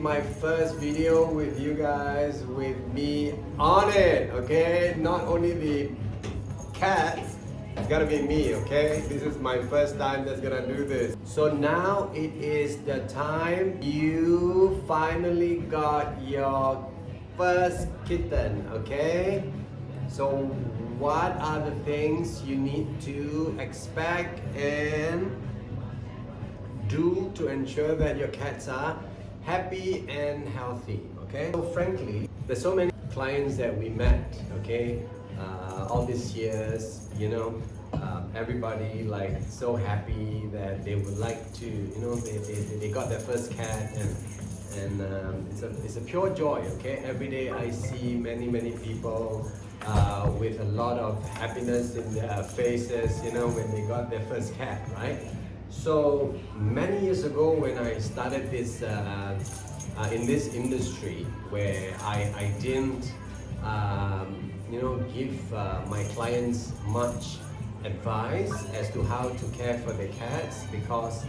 my first video with you guys with me on it, okay? Not only the cats, it's gonna be me, okay? This is my first time that's gonna do this. So now it is the time you finally got your first kitten, okay? So what are the things you need to expect and do to ensure that your cats are happy and healthy, okay? So frankly, there's so many clients that we met, okay? All these years, everybody like so happy that they would like to, they got their first cat and it's a pure joy, okay? Every day I see many people with a lot of happiness in their faces, when they got their first cat, right? So many years ago when I started this in this industry where I didn't give my clients much advice as to how to care for the cats, because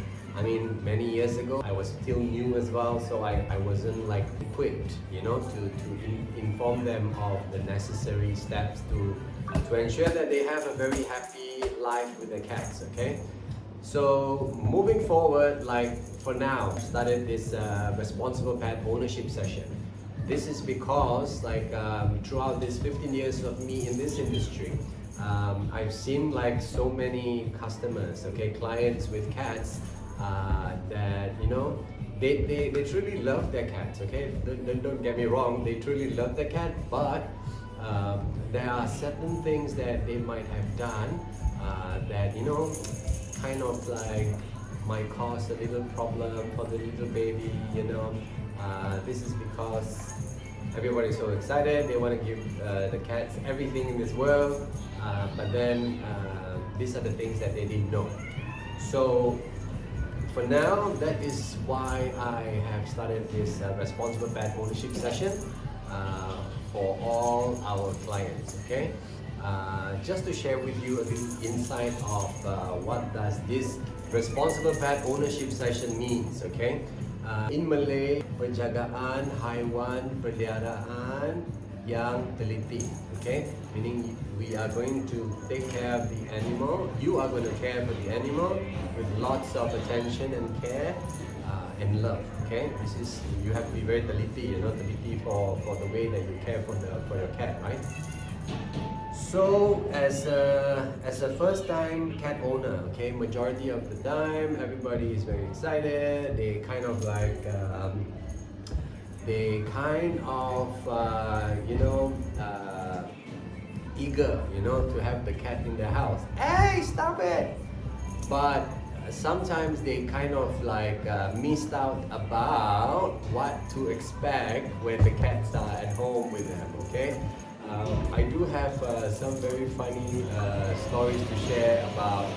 many years ago I was still new as well, so I wasn't like equipped to inform them of the necessary steps to ensure that they have a very happy life with the cats, okay? So moving forward, like for now, started this responsible pet ownership session. This is because throughout these 15 years of me in this industry, I've seen like so many customers, okay, clients with cats that they truly love their cats, okay? Don't get me wrong, they truly love their cat, but there are certain things that they might have done that kind of like might cause a little problem for the little baby, this is because everybody's so excited, they want to give the cats everything in this world, but then these are the things that they didn't know. So for now, that is why I have started this responsible pet ownership session for all our clients, okay? Just to share with you a little insight of what does this responsible pet ownership session means, okay? In Malay, penjagaan haiwan peliharaan yang teliti, okay? Meaning we are going to take care of the animal, you are going to care for the animal with lots of attention and care and love, okay? This is, you have to be very teliti, teliti for the way that you care for your cat, right? So as a first time cat owner, okay, majority of the time everybody is very excited. They kind of like eager, to have the cat in their house. Hey, stop it! But sometimes they kind of like missed out about what to expect when the cats are at home with them, okay? I do have some very funny stories to share about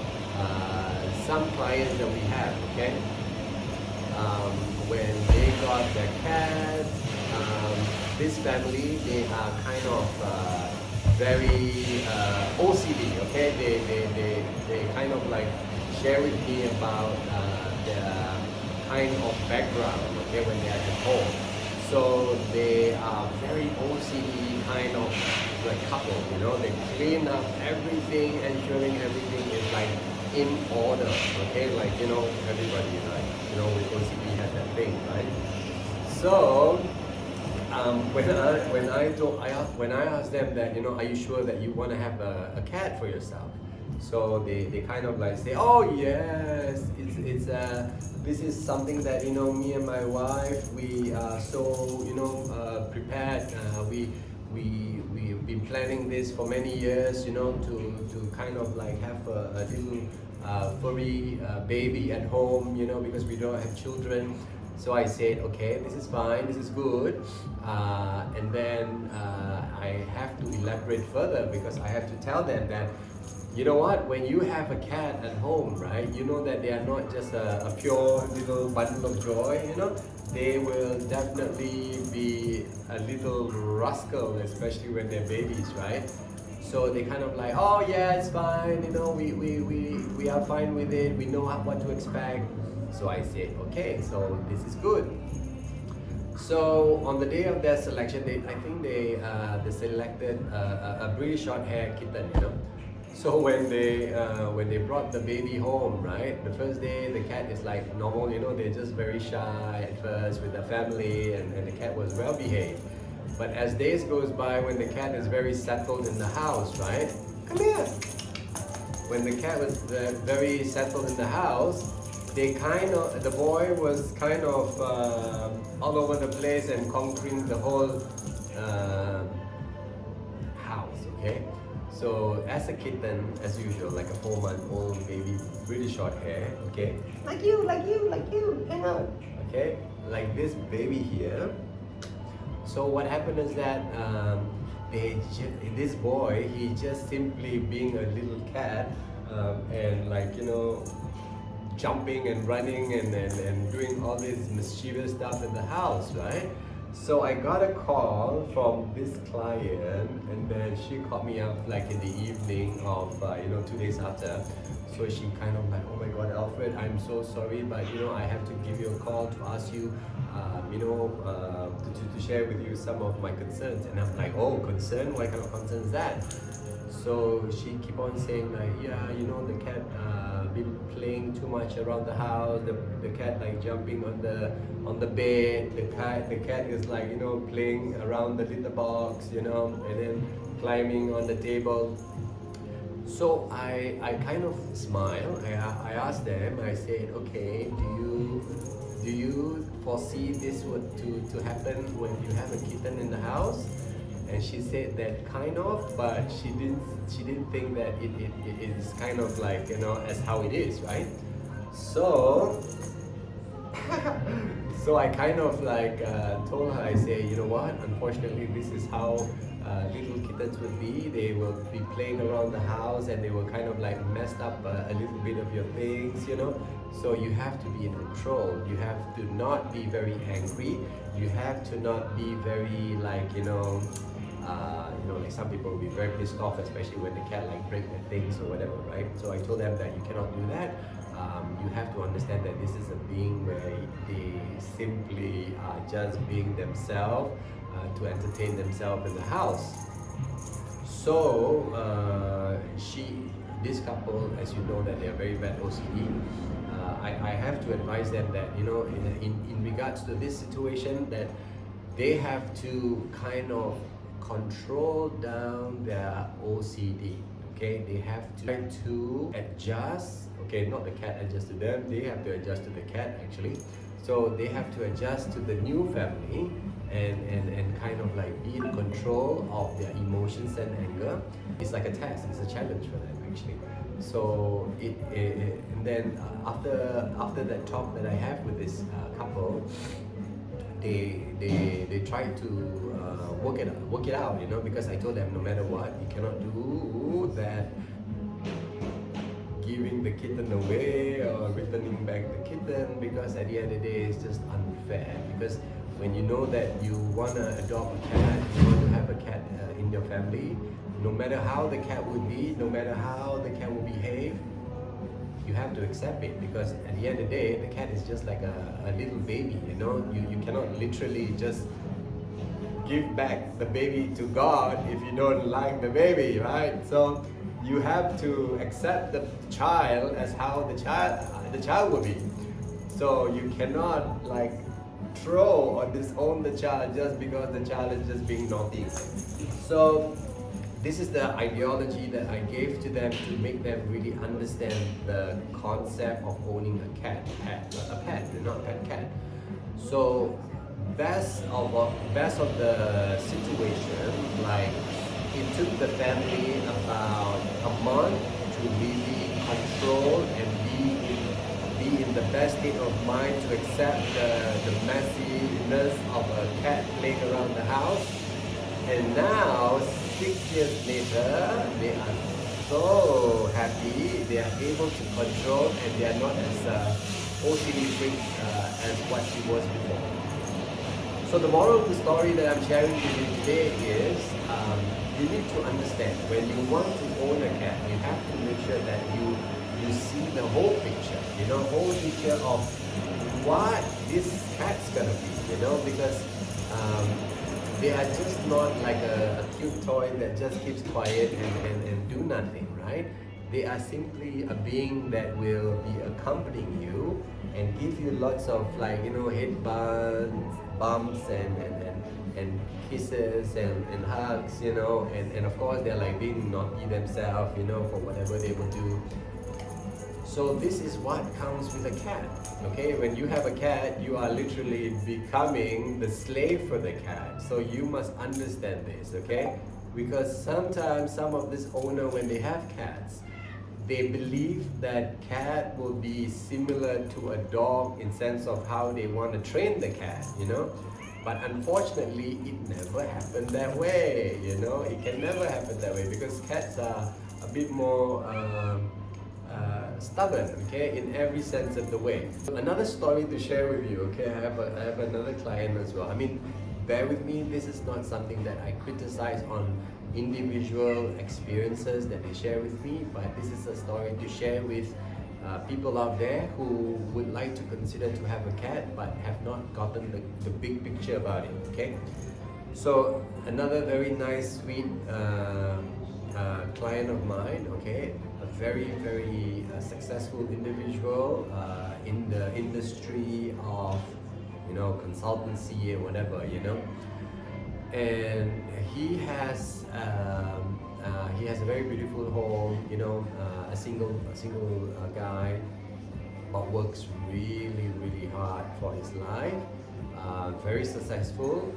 some clients that we have, okay? When they got their cat, this family, they are kind of very OCD, okay? They kind of like share with me about their kind of background, okay, when they are at home. So they are very OCD kind of like couple, they clean up everything, ensuring everything is like in order, okay? Like, everybody like, with OCD has that thing, right? So when I asked them that, are you sure that you want to have a cat for yourself? So they kind of like say, oh yes, it's this is something that me and my wife, we are so prepared. We've been planning this for many years, to kind of like have a little furry baby at home, because we don't have children. So I said, okay, this is fine, this is good, and then I have to elaborate further, because I have to tell them that, you know what, when you have a cat at home, right, you know that they are not just a pure little bundle of joy, they will definitely be a little rascal, especially when they're babies, right? So they kind of like, oh yeah, it's fine, we are fine with it, we know what to expect. So I said, okay, so this is good. So on the day of their selection, I think they selected a British short hair kitten, you know. So when they brought the baby home, right, the first day the cat is like normal, you know, they're just very shy at first with the family, and the cat was well behaved. But as days goes by, when the cat is very settled in the house, right, come here. When the cat was very settled in the house, the boy was kind of all over the place and conquering the whole uh, house, okay? So as a kitten, as usual, like a 4-month-old baby, really short hair, okay? Like you, hang on. Okay, like this baby here. So what happened is that this boy, he just simply being a little cat, and like, you know, jumping and running and doing all this mischievous stuff in the house, right? So I got a call from this client, and then she called me up like in the evening of 2 days after. So she kind of like, oh my God, Alfred, I'm so sorry, but you know, I have to give you a call to ask you, to share with you some of my concerns. And I'm like, oh, concern? What kind of concern is that? So she keep on saying like, yeah, you know, the cat been playing too much around the house. The cat like jumping on the bed. The cat is like, you know, playing around the litter box, you know, and then climbing on the table. So I kind of smile. I asked them. I said, okay, do you foresee this to happen when you have a kitten in the house? And she said that kind of, but she didn't think that it is kind of like, you know, as how it is, right? So so I kind of like told her, I say, you know what, unfortunately this is how little kittens would be. They will be playing around the house and they will kind of like messed up a little bit of your things, you know. So you have to be in control. You have to not be very angry. You have to not be very like, like some people will be very pissed off, especially when the cat like break their things or whatever, right? So I told them that you cannot do that. You have to understand that this is a being where they simply are just being themselves to entertain themselves in the house. So this couple, as you know, that they are very bad OCD. I have to advise them that, you know, in regards to this situation, that they have to kind of control down their OCD. Okay, they have to try to adjust. Okay, not the cat adjust to them, they have to adjust to the cat actually. So they have to adjust to the new family and kind of like be in control of their emotions and anger. It's like a test, it's a challenge for them actually. So and then after that talk that I have with this couple, they try to work it out, you know, because I told them no matter what, you cannot do that, giving the kitten away or returning back the kitten, because at the end of the day it's just unfair. Because when you know that you want to adopt a cat, you want to have a cat in your family, no matter how the cat would be, no matter how the cat will behave, you have to accept it, because at the end of the day, the cat is just like a little baby, you know. You cannot literally just give back the baby to God if you don't like the baby, right? So you have to accept the child as how the child will be. So you cannot like throw or disown the child just because the child is just being naughty. So this is the ideology that I gave to them to make them really understand the concept of owning a pet, not a cat. So best of the situation, like it took the family about a month to really control and be in the best state of mind to accept the messiness of a cat playing around the house. And now, 6 years later, they are so happy, they are able to control, and they are not as OCD freak as what she was before. So the moral of the story that I'm sharing with you today is, you need to understand, when you want to own a cat, you have to make sure that you see the whole picture, whole picture of what this cat's gonna be, you know, because um, they are just not like a cute toy that just keeps quiet and do nothing, right? They are simply a being that will be accompanying you and give you lots of like, you know, head bumps and kisses and hugs, you know, and of course they're like being naughty themselves, you know, for whatever they will do. So this is what comes with a cat, okay? When you have a cat, you are literally becoming the slave for the cat. So you must understand this, okay? Because sometimes some of this owner, when they have cats, they believe that cat will be similar to a dog in sense of how they want to train the cat, you know? But unfortunately, it never happened that way, you know? It can never happen that way because cats are a bit more stubborn, okay, in every sense of the way. Another story to share with you, okay, I have another client as well. I mean, bear with me, this is not something that I criticize on individual experiences that they share with me, but this is a story to share with people out there who would like to consider to have a cat but have not gotten the big picture about it, okay? So another very nice, sweet client of mine, okay, a very successful individual in the industry of, you know, consultancy or whatever, you know, and he has a very beautiful home, you know, a single guy, but works really hard for his life, very successful,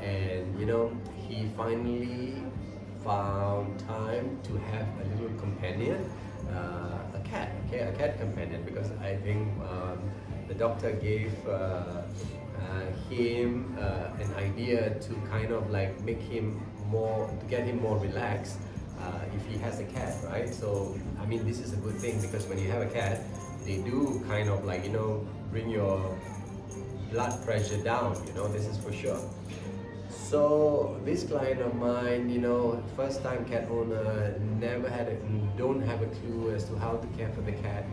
and you know, he finally found time to have a little companion, a cat, okay, a cat companion, because I think the doctor gave him an idea to kind of like make him more, to get him more relaxed if he has a cat, right? So I mean, this is a good thing because when you have a cat, they do kind of like, you know, bring your blood pressure down, you know, this is for sure. So this client of mine, you know, first time cat owner, don't have a clue as to how to care for the cat.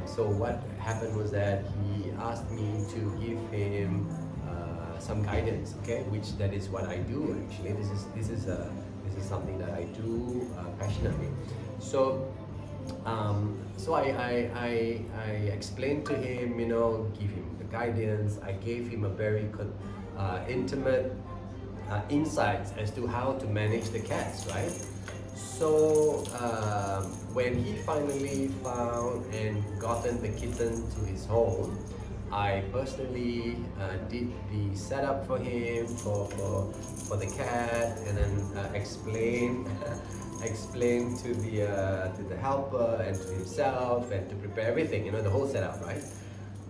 So what happened was that he asked me to give him some guidance, okay, which that is what I do actually. This is something that I do passionately. So I explained to him, you know, give him the guidance. I gave him a very intimate insights as to how to manage the cats, right? So when he finally found and gotten the kitten to his home, I personally did the setup for him for the cat, and then explain to the helper and to himself and to prepare everything, you know, the whole setup, right?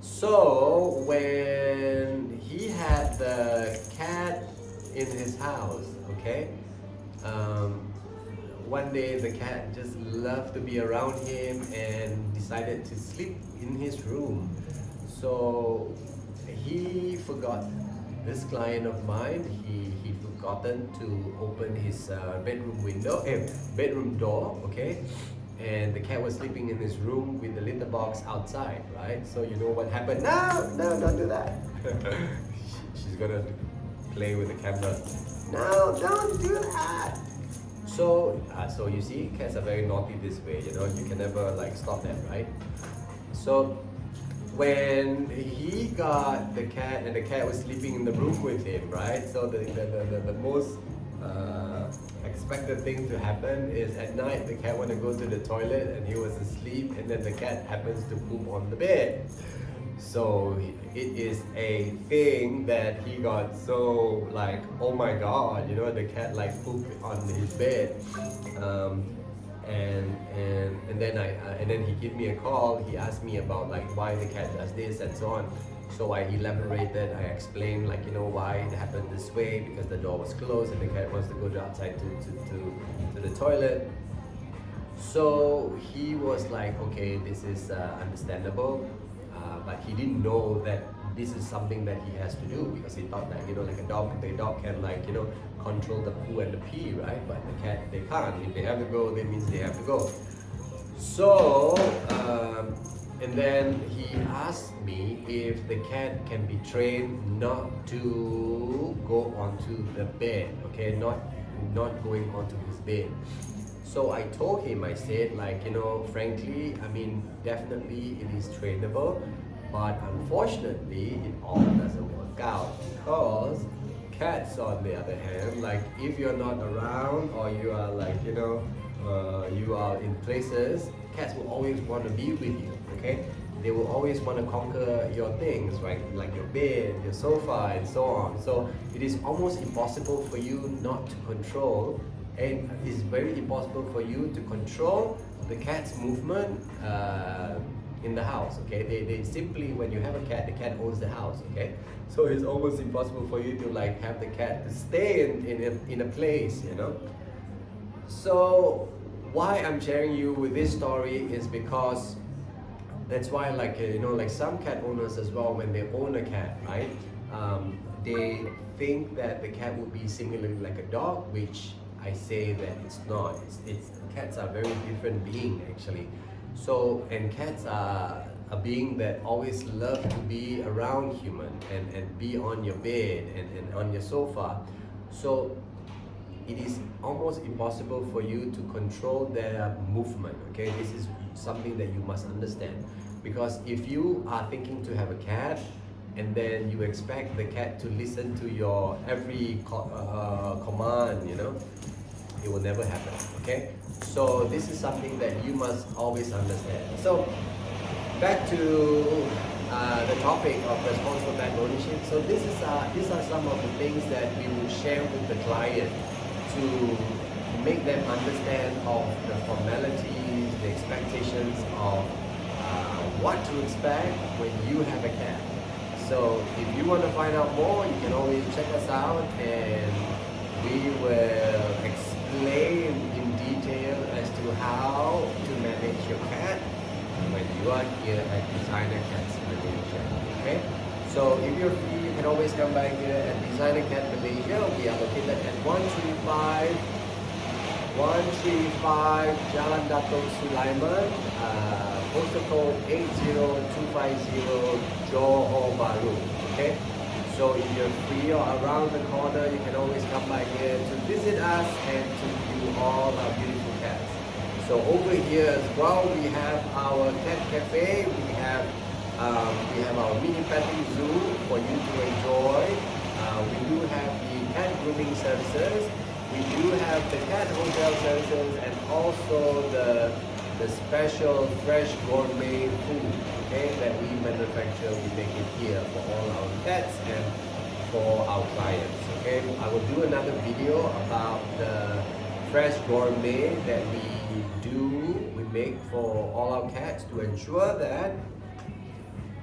So when he had the cat in his house, okay, one day the cat just loved to be around him and decided to sleep in his room. So he forgot, this client of mine, he forgotten to open his bedroom door, okay, and the cat was sleeping in his room with the litter box outside, right? So you know what happened? No, don't do that. She's gonna play with the camera. No, don't do that. So you see, cats are very naughty this way, you know, you can never like stop them, right? So when he got the cat and the cat was sleeping in the room with him, right? So the most expected thing to happen is at night the cat want to go to the toilet and he was asleep, and then the cat happens to poop on the bed. So it is a thing that he got so like, oh my god, you know, the cat like pooped on his bed. And then he gave me a call. He asked me about like why the cat does this and so on. So I elaborated. I explained like, you know, why it happened this way, because the door was closed and the cat wants to go outside to the toilet. So he was like, okay, this is understandable, but he didn't know that this is something that he has to do, because he thought that, you know, like the dog can like, you know, control the poo and the pee, right? But the cat, they can't. If they have to go, that means they have to go. So And then he asked me if the cat can be trained not to go onto the bed, okay, not going onto his bed. So I told him, I said, like, frankly, I mean, definitely it is trainable, but unfortunately, it all doesn't work out because cats, on the other hand, like, if you're not around or you are like, you are in places, cats will always want to be with you, okay? They will always want to conquer your things, right? Like your bed, your sofa, and so on. So it is almost impossible for you not to control, and it's very impossible for you to control the cat's movement in the house, okay? They simply, when you have a cat, the cat owns the house, okay? So it's almost impossible for you to like have the cat to stay in a place, So why I'm sharing you with this story is because that's why, like, like some cat owners as well, when they own a cat, right, they think that the cat would be similarly like a dog, which I say that it's not. It's cats are very different being actually. So, and cats are a being that always love to be around human and be on your bed and on your sofa. So it is almost impossible for you to control their movement, okay? This is something that you must understand, because if you are thinking to have a cat and then you expect the cat to listen to your every command, it will never happen, okay? So this is something that you must always understand. So back to the topic of responsible pet ownership. So these are some of the things that we will share with the client to make them understand of the formalities, the expectations of what to expect when you have a cat. So if you want to find out more, you can always check us out and we will explain in detail as to how to manage your cat when you are here at Designer Cats Malaysia. Okay? So if you're free, you can always come by here at Designer Cat Malaysia. We are located at 135 Jalan Datuk Sulaiman, postal code 80250 Johor Bahru. Okay? So if you're free or around the corner, you can always come by here to visit us and to view all our beautiful cats. So over here as well, we have our cat cafe. We have our mini petting zoo for you to enjoy. We do have the cat grooming services. We do have the cat hotel services and also the special fresh gourmet food, okay, that we manufacture. We make it here for all our cats and for our clients. Okay, I will do another video about the fresh gourmet that we make for all our cats to ensure that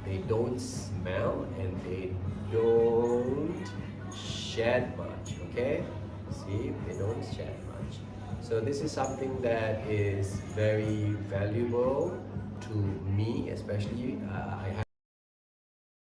they don't smell and they don't shed much, okay? See, they don't shed much. So this is something that is very valuable to me, especially I have